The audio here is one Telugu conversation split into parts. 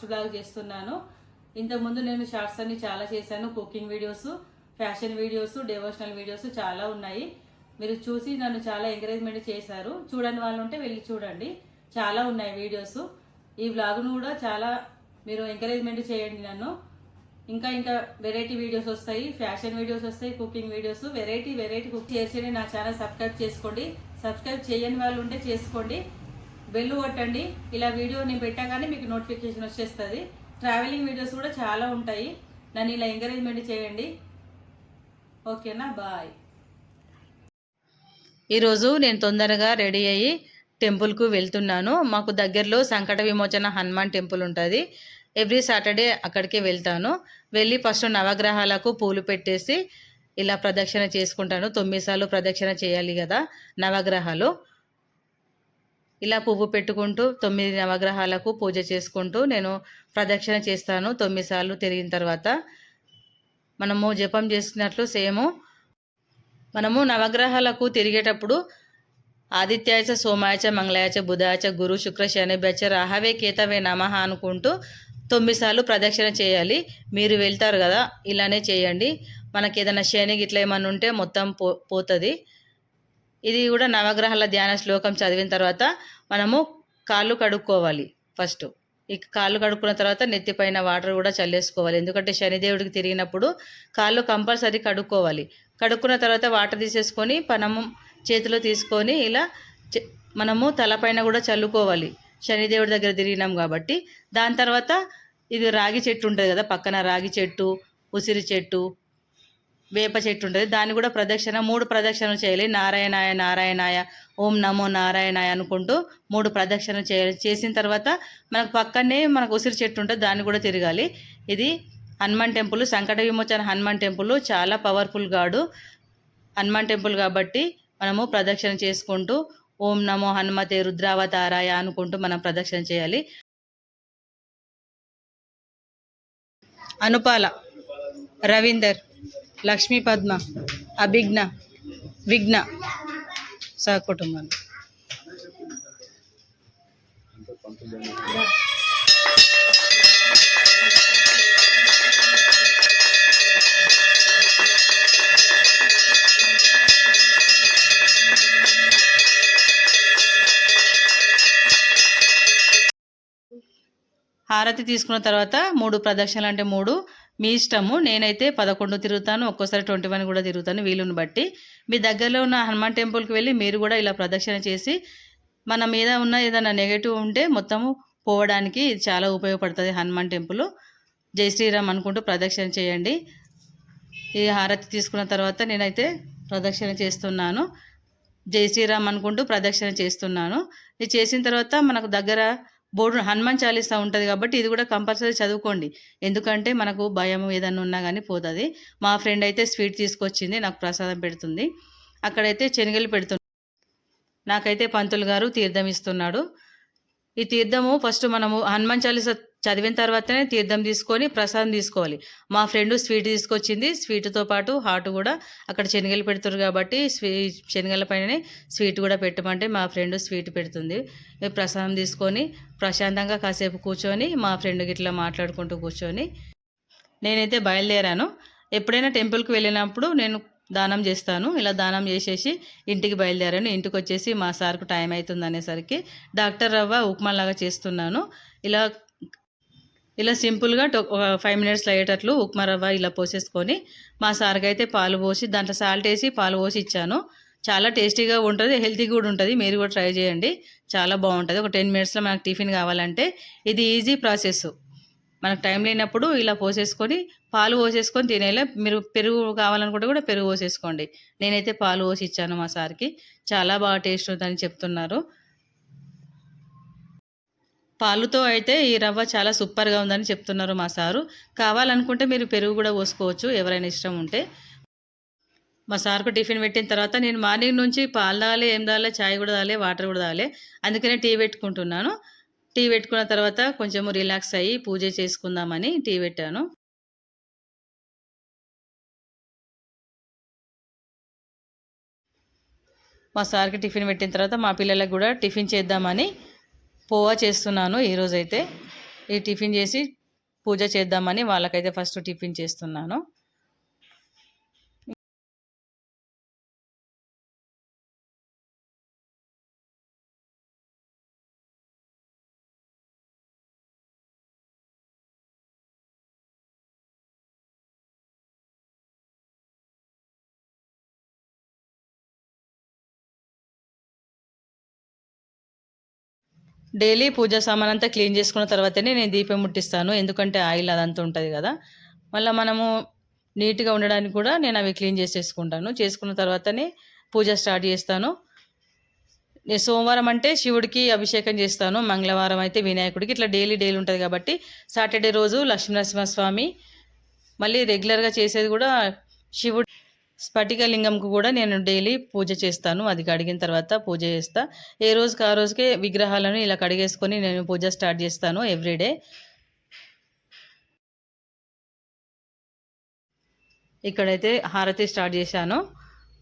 బ్లాగ్ చేస్తున్నాను. ఇంతకుముందు నేను షార్ట్స్ అన్ని చాలా చేశాను. Cooking videos, fashion videos, devotional videos చాలా ఉన్నాయి. మీరు చూసి నన్ను చాలా ఎంకరేజ్మెంట్ చేశారు. చూడని వాళ్ళు ఉంటే వెళ్ళి చూడండి, చాలా ఉన్నాయి వీడియోస్. ఈ వ్లాగ్ను కూడా చాలా మీరు ఎంకరేజ్మెంట్ చేయండి నన్ను. ఇంకా ఇంకా వెరైటీ వీడియోస్ వస్తాయి, ఫ్యాషన్ వీడియోస్ వస్తాయి, కుకింగ్ వీడియోస్, వెరైటీ కుక్ చేసి నా ఛానల్ సబ్స్క్రైబ్ చేసుకోండి. సబ్స్క్రైబ్ చేయని వాళ్ళు ఉంటే చేసుకోండి, బెల్ కొట్టండి. ఇలా వీడియో నేను పెట్టగానే మీకు నోటిఫికేషన్ వచ్చేస్తుంది. ట్రావెలింగ్ వీడియోస్ కూడా చాలా ఉంటాయి. నన్ను ఇలా ఎంకరేజ్మెంట్ చేయండి. ఓకేనా, బాయ్. ఈరోజు నేను తొందరగా రెడీ అయ్యి టెంపుల్కు వెళ్తున్నాను. మాకు దగ్గరలో సంకట విమోచన హనుమాన్ టెంపుల్ ఉంటుంది. ఎవ్రీ సాటర్డే అక్కడికే వెళ్తాను. వెళ్ళి ఫస్ట్ నవగ్రహాలకు పూలు పెట్టేసి ఇలా ప్రదక్షిణ చేసుకుంటాను. 9 సార్లు ప్రదక్షిణ చేయాలి కదా నవగ్రహాలు. ఇలా పువ్వు పెట్టుకుంటూ 9 నవగ్రహాలకు పూజ చేసుకుంటూ నేను ప్రదక్షిణ చేస్తాను. 9 సార్లు తిరిగిన తర్వాత మనము జపం చేసినట్లు సేమ్ మనము నవగ్రహాలకు తిరిగేటప్పుడు ఆదిత్యాయచ సోమాయచ మంగళాయచ బుధాయచ గురు శుక్ర శనిభ్యచ రాహవే కేతవే నమః అనుకుంటూ 9 సార్లు ప్రదక్షిణ చేయాలి. మీరు వెళ్తారు కదా, ఇలానే చేయండి. మనకి ఏదైనా శని గిట్ల ఏమన్నా ఉంటే మొత్తం పోతుంది. ఇది కూడా నవగ్రహాల ధ్యాన శ్లోకం చదివిన తర్వాత మనము కాళ్ళు కడుక్కోవాలి. ఫస్ట్ ఈ కాళ్ళు కడుక్కున్న తర్వాత నెత్తిపైన వాటర్ కూడా చల్లేసుకోవాలి. ఎందుకంటే శనిదేవుడికి తిరిగినప్పుడు కాళ్ళు కంపల్సరీ కడుక్కోవాలి. కడుక్కున్న తర్వాత వాటర్ తీసేసుకొని మనము చేతిలో తీసుకొని ఇలా మనము తలపైన కూడా చల్లుకోవాలి. శనిదేవుడి దగ్గర తిరిగినాం కాబట్టి. దాని తర్వాత ఇది రాగి చెట్టు ఉంటుంది కదా, పక్కన రాగి చెట్టు, ఉసిరి చెట్టు, వేప చెట్టు ఉంటుంది. దాన్ని కూడా ప్రదక్షిణ 3 ప్రదక్షిణలు చేయాలి. నారాయణాయ నారాయణాయ, ఓం నమో నారాయణాయ అనుకుంటూ 3 ప్రదక్షిణలు చేయాలి. చేసిన తర్వాత మనకు పక్కనే మనకు ఉసిరి చెట్టు ఉంటుంది, దాన్ని కూడా తిరగాలి. ఇది హనుమాన్ టెంపుల్, సంకట విమోచన హనుమాన్ టెంపుల్. చాలా పవర్ఫుల్ గాడు హనుమాన్ టెంపుల్ కాబట్టి మనము ప్రదక్షిణ చేసుకుంటూ ఓం నమో హనుమతే రుద్రావతారాయ అనుకుంటూ మనం ప్రదక్షిణ చేయాలి. అనుపాల, రవీందర్, లక్ష్మీ పద్మ, అభిజ్ఞ, విఘ్న సహకుటుంబాలు. హారతి తీసుకున్న తర్వాత 3 ప్రదక్షిణలు అంటే 3 మీ ఇష్టము. నేనైతే 11 తిరుగుతాను, ఒక్కోసారి 21 కూడా తిరుగుతాను, వీలుని బట్టి. మీ దగ్గరలో ఉన్న హనుమాన్ టెంపుల్కి వెళ్ళి మీరు కూడా ఇలా ప్రదక్షిణ చేసి మన మీద ఉన్న ఏదైనా నెగటివ్ ఉంటే మొత్తము పోవడానికి ఇది చాలా ఉపయోగపడుతుంది హనుమాన్ టెంపుల్. జై శ్రీరామ్ అనుకుంటూ ప్రదక్షిణ చేయండి. ఈ హారతి తీసుకున్న తర్వాత నేనైతే ప్రదక్షిణ చేస్తున్నాను. జై శ్రీరామ్ అనుకుంటూ ప్రదక్షిణ చేస్తున్నాను. ఇది చేసిన తర్వాత మనకు దగ్గర బోర్డు హనుమాన్ చాలీసా ఉంటుంది కాబట్టి ఇది కూడా కంపల్సరీ చదువుకోండి. ఎందుకంటే మనకు భయం ఏదన్నా ఉన్నా కానీ పోతుంది. మా ఫ్రెండ్ అయితే స్వీట్ తీసుకొచ్చింది, నాకు ప్రసాదం పెడుతుంది. అక్కడైతే శనగలు పెడుతుంది. నాకైతే పంతులు గారు తీర్థం ఇస్తున్నాడు. ఈ తీర్థము ఫస్ట్ మనము హనుమాన్ చాలీసా చదివిన తర్వాతనే తీర్థం తీసుకొని ప్రసాదం తీసుకోవాలి. మా ఫ్రెండ్ స్వీట్ తీసుకొచ్చింది, స్వీట్తో పాటు హాట్ కూడా. అక్కడ శనగలు పెడుతున్నారు కాబట్టి శనగల పైననే స్వీట్ కూడా పెట్టమంటే మా ఫ్రెండ్ స్వీట్ పెడుతుంది. ప్రసాదం తీసుకొని ప్రశాంతంగా కాసేపు కూర్చొని మా ఫ్రెండ్ గిట్లా మాట్లాడుకుంటూ కూర్చొని నేనైతే బయలుదేరాను. ఎప్పుడైనా టెంపుల్కి వెళ్ళినప్పుడు నేను దానం చేస్తాను. ఇలా దానం చేసేసి ఇంటికి బయలుదేరాను. ఇంటికి వచ్చేసి మా సార్కు టైం అవుతుంది అనేసరికి డాక్టర్ రవ్వ ఉప్మాలాగా చేస్తున్నాను. ఇలా సింపుల్గా 5 మినిట్స్లో అయ్యేటట్లు ఉప్మా రవ్వ ఇలా పోసేసుకొని మా సార్కి అయితే పాలు పోసి దాంట్లో సాల్ట్ వేసి పాలు పోసి ఇచ్చాను. చాలా టేస్టీగా ఉంటుంది, హెల్తీ కూడా ఉంటుంది. మీరు కూడా ట్రై చేయండి, చాలా బాగుంటుంది. ఒక 10 మినిట్స్లో మనకు టిఫిన్ కావాలంటే ఇది ఈజీ ప్రాసెస్. మనకు టైం లేనప్పుడు ఇలా పోసేసుకొని పాలు పోసేసుకొని తినేలా. మీరు పెరుగు కావాలనుకుంటే కూడా పెరుగు పోసేసుకోండి. నేనైతే పాలు పోసి ఇచ్చాను మా సార్కి. చాలా బాగా టేస్ట్ ఉందని చెప్తున్నారు. పాలుతో అయితే ఈ రవ్వ చాలా సూపర్గా ఉందని చెప్తున్నారు మా సారు. కావాలనుకుంటే మీరు పెరుగు కూడా పోసుకోవచ్చు, ఎవరైనా ఇష్టం ఉంటే. మా సార్కు టిఫిన్ పెట్టిన తర్వాత నేను మార్నింగ్ నుంచి పాలు తాగాలి, ఏం తాగాలి, చాయ్ కూడా తాగాలి, వాటర్ కూడా తాగాలి. అందుకనే టీ పెట్టుకుంటున్నాను. టీ పెట్టుకున్న తర్వాత కొంచెము రిలాక్స్ అయ్యి పూజ చేసుకుందామని టీ పెట్టాను. మా సార్కి టిఫిన్ పెట్టిన తర్వాత మా పిల్లలకు కూడా టిఫిన్ చేద్దామని పోవా చేస్తున్నాను ఈరోజైతే. ఈ టిఫిన్ చేసి పూజ చేద్దామని వాళ్ళకైతే ఫస్ట్ టిఫిన్ చేస్తున్నాను. డైలీ పూజా సామాన్ అంతా క్లీన్ చేసుకున్న తర్వాతనే నేను దీపం ముట్టిస్తాను. ఎందుకంటే ఆయిల్ అదంతా ఉంటుంది కదా. మళ్ళీ మనము నీట్గా ఉండడానికి కూడా నేను అవి క్లీన్ చేసేసుకుంటాను. చేసుకున్న తర్వాతనే పూజ స్టార్ట్ చేస్తాను. నేను సోమవారం అంటే శివుడికి అభిషేకం చేస్తాను, మంగళవారం అయితే వినాయకుడికి, ఇట్లా డైలీ ఉంటుంది కాబట్టి సాటర్డే రోజు లక్ష్మీనరసింహస్వామి, మళ్ళీ రెగ్యులర్గా చేసేది కూడా శివుడు స్ఫటికలింగంకు కూడా నేను డైలీ పూజ చేస్తాను. అది కడిగిన తర్వాత పూజ చేస్తా. ఏ రోజుకి ఆ రోజుకే విగ్రహాలను ఇలా కడిగేసుకొని నేను పూజ స్టార్ట్ చేస్తాను ఎవ్రీడే. ఇక్కడైతే హారతి స్టార్ట్ చేశాను.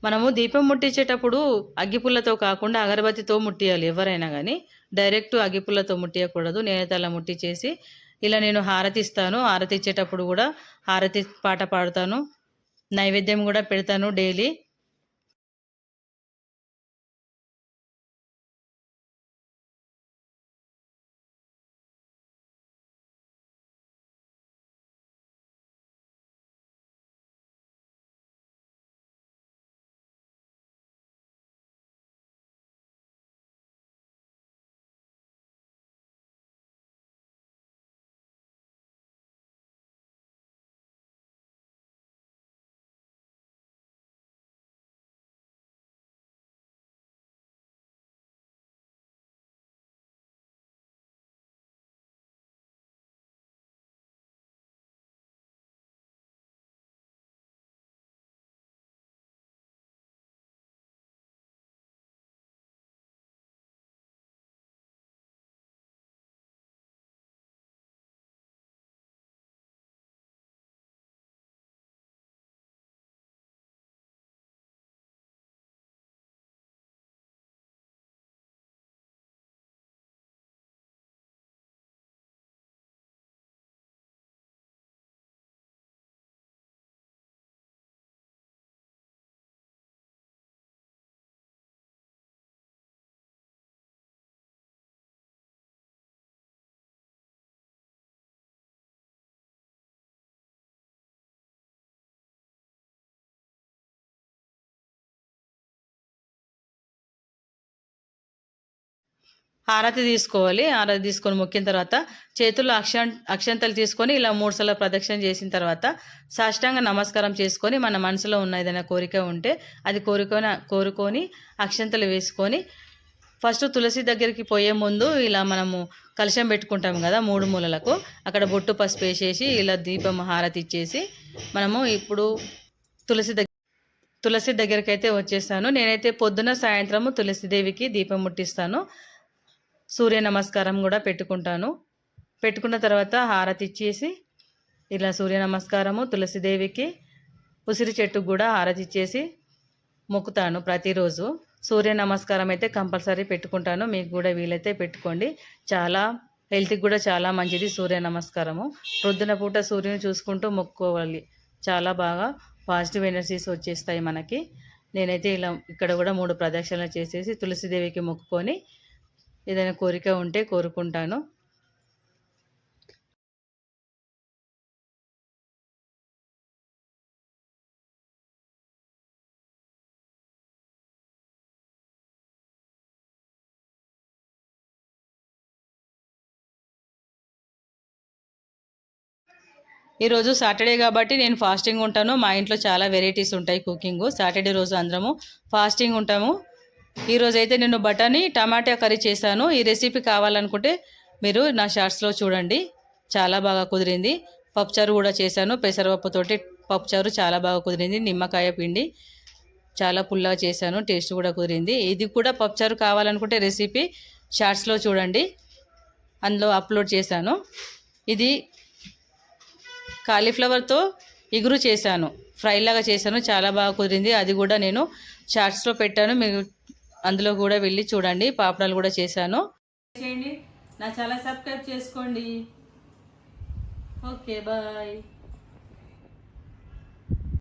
మనము దీపం ముట్టించేటప్పుడు అగ్గిపుల్లతో కాకుండా అగరబత్తితో ముట్టియాలి ఎవరైనా కానీ. డైరెక్ట్ అగ్గిపుల్లతో ముట్టియకూడదు. నేనైతే అలా ముట్టించేసి ఇలా నేను హారతి ఇస్తాను. హారతి ఇచ్చేటప్పుడు కూడా హారతి పాట పాడుతాను, నైవేద్యం కూడా పెడతాను డైలీ. హారతి తీసుకోవాలి. హారతి తీసుకొని మొక్కిన తర్వాత చేతుల్లో అక్షంతలు తీసుకొని ఇలా 3 సార్లు ప్రదక్షిణ చేసిన తర్వాత సాష్టాంగ నమస్కారం చేసుకొని మన మనసులో ఉన్న ఏదైనా కోరిక ఉంటే అది కోరుకొని అక్షంతలు వేసుకొని ఫస్ట్ తులసి దగ్గరికి పోయే ముందు ఇలా మనము కలశం పెట్టుకుంటాం కదా 3 మూలలకు, అక్కడ బొట్టు పసుపు వేసేసి ఇలా దీపం హారతి ఇచ్చేసి మనము ఇప్పుడు తులసి దగ్గరికి అయితే వచ్చేస్తాను. నేనైతే పొద్దున సాయంత్రము తులసిదేవికి దీపం ముట్టిస్తాను. సూర్య నమస్కారం కూడా పెట్టుకుంటాను. పెట్టుకున్న తర్వాత హారతి ఇచ్చేసి ఇలా సూర్య నమస్కారము, తులసిదేవికి, ఉసిరి చెట్టుకు కూడా హారతి ఇచ్చేసి మొక్కుతాను ప్రతిరోజు. సూర్య నమస్కారం అయితే కంపల్సరీ పెట్టుకుంటాను. మీకు కూడా వీలైతే పెట్టుకోండి. చాలా హెల్త్కి కూడా చాలా మంచిది సూర్య నమస్కారము. ప్రొద్దున పూట సూర్యుని చూసుకుంటూ మొక్కుకోవాలి. చాలా బాగా పాజిటివ్ ఎనర్జీస్ వచ్చేస్తాయి మనకి. నేనైతే ఇలా ఇక్కడ కూడా 3 ప్రదక్షిణలు చేసేసి తులసిదేవికి మొక్కుకొని ఏదైనా కోరిక ఉంటే కోరుకుంటాను. ఈరోజు సాటర్డే కాబట్టి నేను ఫాస్టింగ్ ఉంటాను. మా ఇంట్లో చాలా వెరైటీస్ ఉంటాయి కుకింగ్. సాటర్డే రోజు అందరము ఫాస్టింగ్ ఉంటాము. ఈరోజు అయితే నేను బఠానీ టమాటా కర్రీ చేశాను. ఈ రెసిపీ కావాలనుకుంటే మీరు నా షార్ట్స్లో చూడండి, చాలా బాగా కుదిరింది. పప్పుచారు కూడా చేశాను, పెసరపప్పుతోటి పప్పుచారు చాలా బాగా కుదిరింది. నిమ్మకాయ పిండి చాలా పుల్లగా చేశాను, టేస్ట్ కూడా కుదిరింది. ఇది కూడా పప్పుచారు కావాలనుకుంటే రెసిపీ షార్ట్స్లో చూడండి, అందులో అప్లోడ్ చేశాను. ఇది కాలీఫ్లవర్తో ఇగురు చేశాను, ఫ్రై లాగా చేశాను, చాలా బాగా కుదిరింది. అది కూడా నేను షార్ట్స్లో పెట్టాను, మీరు అందులో కూడా వెళ్ళి చూడండి. పాపడాలు కూడా చేశాను. చేయండి, నా ఛానల్ సబ్స్క్రైబ్ చేసుకోండి. Okay bye.